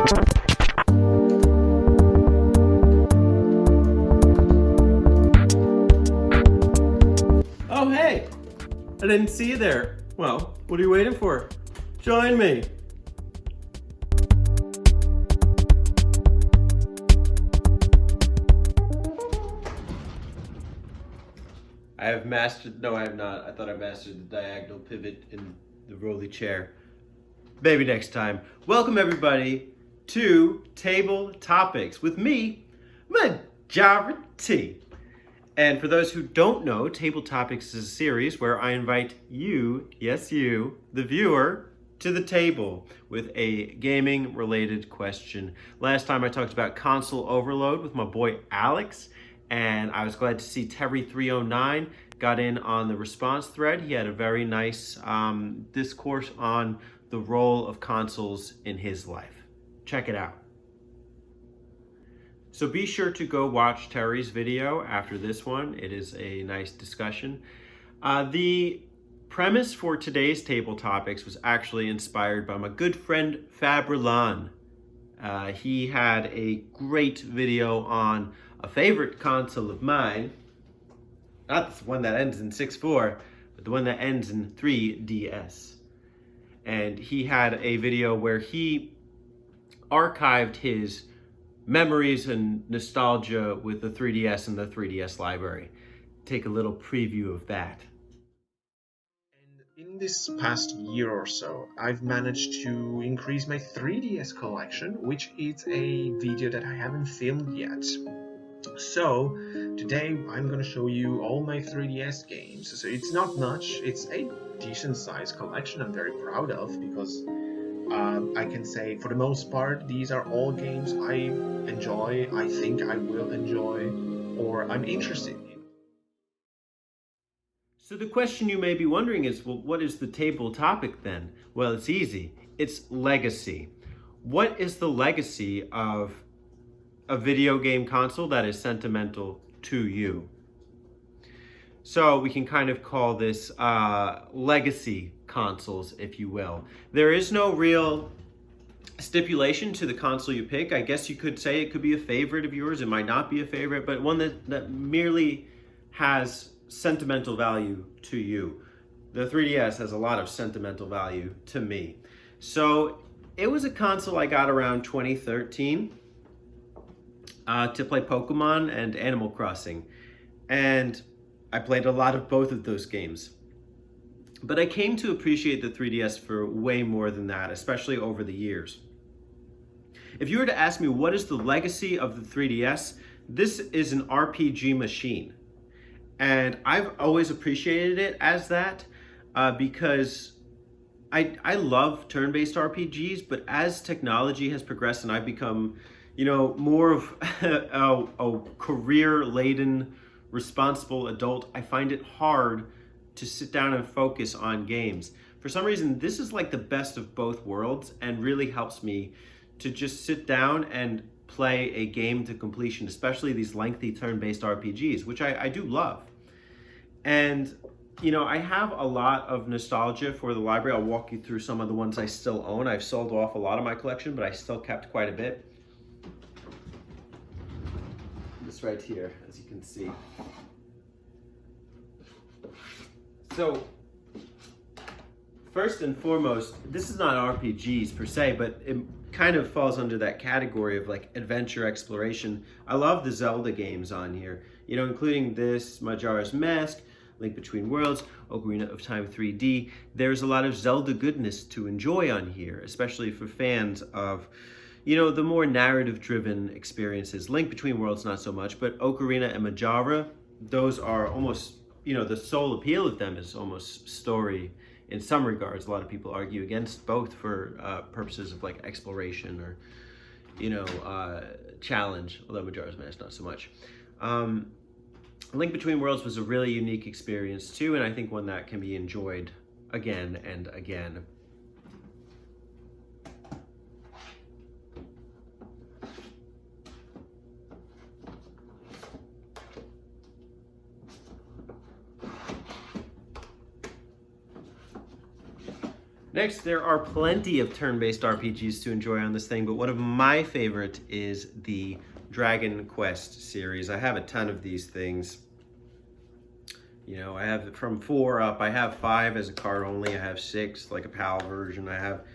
Oh, hey! I didn't see you there. Well, what are you waiting for? Join me. I have mastered, no I have not. I thought I mastered the diagonal pivot in the rolly chair. Maybe next time. Welcome everybody to Table Topics with me, Majora. And for those who don't know, Table Topics is a series where I invite you, yes you, the viewer, to the table with a gaming related question. Last time I talked about console overload with my boy Alex, and I was glad to see Terry309 got in on the response thread. He had a very nice discourse on the role of consoles in his life. Check it out. So be sure to go watch Terry's video after this one. It is a nice discussion. The premise for today's Table Topics was actually inspired by my good friend Fabrilan. He had a great video on a favorite console of mine, not the one that ends in 6.4, but the one that ends in 3DS. And he had a video where he archived his memories and nostalgia with the 3DS and the 3DS library. Take a little preview of that. In this past year or so, I've managed to increase my 3DS collection, which is a video that I haven't filmed yet. So today I'm going to show you all my 3DS games. So it's not much, it's a decent sized collection I'm very proud of, because I can say for the most part these are all games I enjoy, I think I will enjoy, or I'm interested in. So the question you may be wondering is, well, what is the table topic then? Well, it's easy. It's legacy. What is the legacy of a video game console that is sentimental to you? So we can kind of call this legacy consoles, if you will. There is no real stipulation to the console you pick. I guess you could say it could be a favorite of yours. It might not be a favorite, but one that merely has sentimental value to you. The 3DS has a lot of sentimental value to me. So it was a console I got around 2013 to play Pokemon and Animal Crossing. And I played a lot of both of those games. But I came to appreciate the 3DS for way more than that, especially over the years. If you were to ask me what is the legacy of the 3DS, this is an RPG machine. And I've always appreciated it as that because I love turn-based RPGs, but as technology has progressed and I've become, more of a career-laden, responsible adult, I find it hard to sit down and focus on games. For some reason, this is like the best of both worlds and really helps me to just sit down and play a game to completion, especially these lengthy turn-based RPGs, which I do love. And, I have a lot of nostalgia for the library. I'll walk you through some of the ones I still own. I've sold off a lot of my collection, but I still kept quite a bit. This right here, as you can see. So, first and foremost, this is not RPGs per se, but it kind of falls under that category of like adventure exploration. I love the Zelda games on here, including this, Majora's Mask, Link Between Worlds, Ocarina of Time 3D. There's a lot of Zelda goodness to enjoy on here, especially for fans of, the more narrative-driven experiences. Link Between Worlds, not so much, but Ocarina and Majora, those are almost, the sole appeal of them is almost story in some regards. A lot of people argue against both for purposes of like exploration or, challenge, although Majora's Mask not so much. Link Between Worlds was a really unique experience too, and I think one that can be enjoyed again and again. Next, there are plenty of turn-based RPGs to enjoy on this thing, but one of my favorite is the Dragon Quest series. I have a ton of these things. You know, I have from 4 up. I have 5 as a card only. I have 6, like a PAL version. I have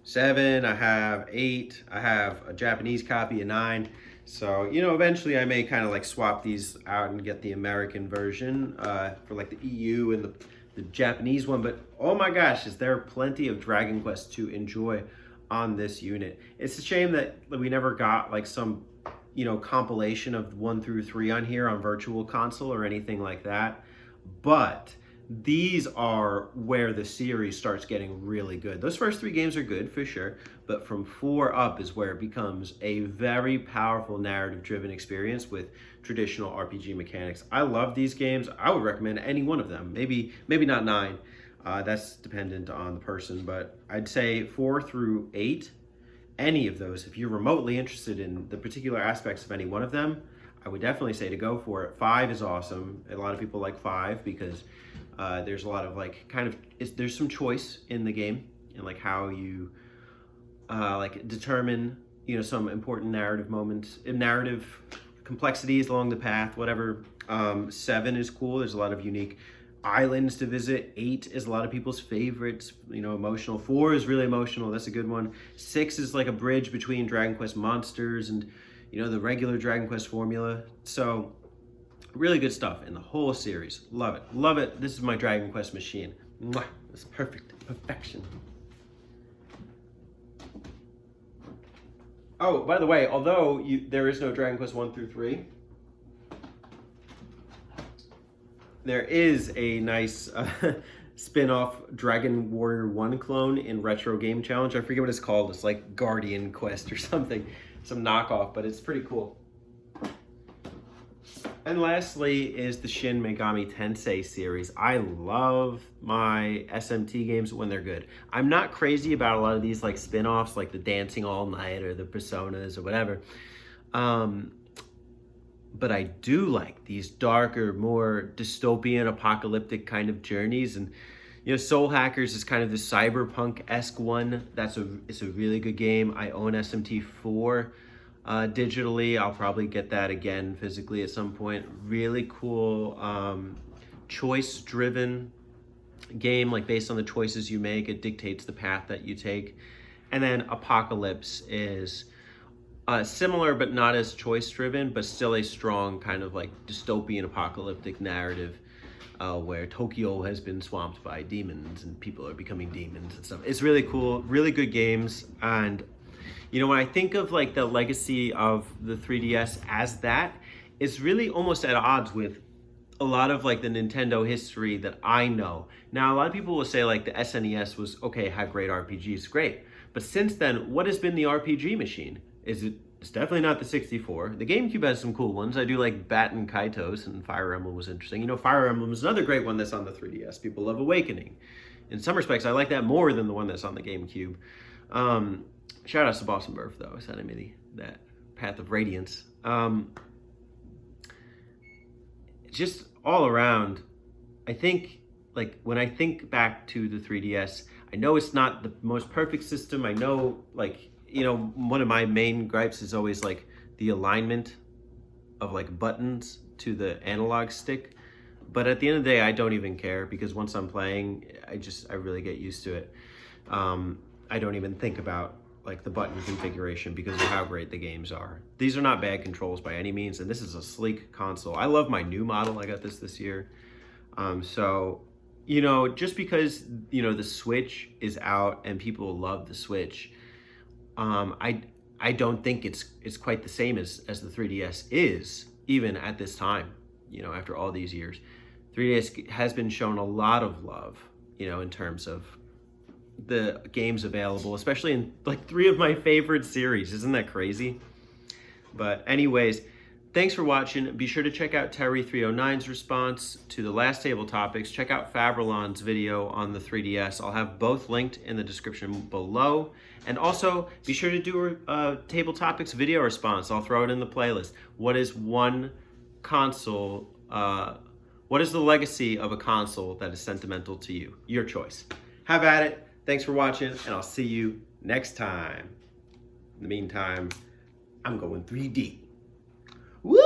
7. I have 8. I have a Japanese copy of 9. So, you know, eventually I may kind of like swap these out and get the American version for like the EU and the Japanese one. But oh my gosh, is there plenty of Dragon Quest to enjoy on this unit. It's a shame that we never got like some, you know, compilation of 1 through 3 on here on Virtual Console or anything like that. But these are where the series starts getting really good. Those first 3 games are good for sure, but from 4 up is where it becomes a very powerful narrative-driven experience with traditional RPG mechanics. I love these games. I would recommend any one of them. Maybe not 9. That's dependent on the person, but I'd say 4 through 8, any of those, if you're remotely interested in the particular aspects of any one of them, I would definitely say to go for it. 5 is awesome. A lot of people like 5 because there's a lot of like there's some choice in the game and like how you like determine, you know, some important narrative moments, narrative complexities along the path, whatever. 7 is cool. There's a lot of unique islands to visit. 8 is a lot of people's favorites, you know, emotional. 4 is really emotional. That's a good one. 6 is like a bridge between Dragon Quest Monsters and, you know, the regular Dragon Quest formula. So really good stuff in the whole series. Love it. Love it. This is my Dragon Quest machine. Mwah. It's perfect. Perfection. Oh, by the way, although there is no Dragon Quest 1 through 3, there is a nice spin-off Dragon Warrior 1 clone in Retro Game Challenge. I forget what it's called. It's like Guardian Quest or something. Some knockoff, but it's pretty cool. And lastly is the Shin Megami Tensei series. I love my SMT games when they're good. I'm not crazy about a lot of these like spin-offs like the Dancing All Night or the Personas or whatever. But I do like these darker, more dystopian, apocalyptic kind of journeys. And, you know, Soul Hackers is kind of the cyberpunk-esque one. It's a really good game. I own SMT4 digitally. I'll probably get that again physically at some point. Really cool, choice-driven game, like based on the choices you make, it dictates the path that you take. And then Apocalypse is similar but not as choice-driven, but still a strong kind of like dystopian apocalyptic narrative where Tokyo has been swamped by demons and people are becoming demons and stuff. It's really cool, really good games. And you know, when I think of like the legacy of the 3DS as that, it's really almost at odds with a lot of like the Nintendo history that I know. Now, a lot of people will say like the SNES was okay, had great RPGs, great. But since then, what has been the RPG machine? It's definitely not the 64. The GameCube has some cool ones. I do like Batten Kaitos, and Fire Emblem was interesting. You know, Fire Emblem is another great one that's on the 3DS. People love Awakening. In some respects, I like that more than the one that's on the GameCube. Shout out to Boston Burf, though, sending me that Path of Radiance. Just all around, I think, like, when I think back to the 3DS, I know it's not the most perfect system. I know, like, you know, one of my main gripes is always, like, the alignment of, like, buttons to the analog stick. But at the end of the day, I don't even care because once I'm playing, I really get used to it. I don't even think about like the button configuration because of how great the games are. These are not bad controls by any means, and this is a sleek console. I love my new model. I got this year. So, you know, just because, you know, the Switch is out and people love the Switch, I don't think it's quite the same as the 3DS is, even at this time, you know, after all these years. 3DS has been shown a lot of love, you know, in terms of the games available, especially in like 3 of my favorite series. Isn't that crazy? But anyways, thanks for watching. Be sure to check out Terry309's response to the last table topics. Check out Fabrelon's video on the 3DS. I'll have both linked in the description below. And also, be sure to do a table topics video response. I'll throw it in the playlist. What is one console, what is the legacy of a console that is sentimental to you? Your choice. Have at it. Thanks for watching, and I'll see you next time. In the meantime, I'm going 3D. Woo!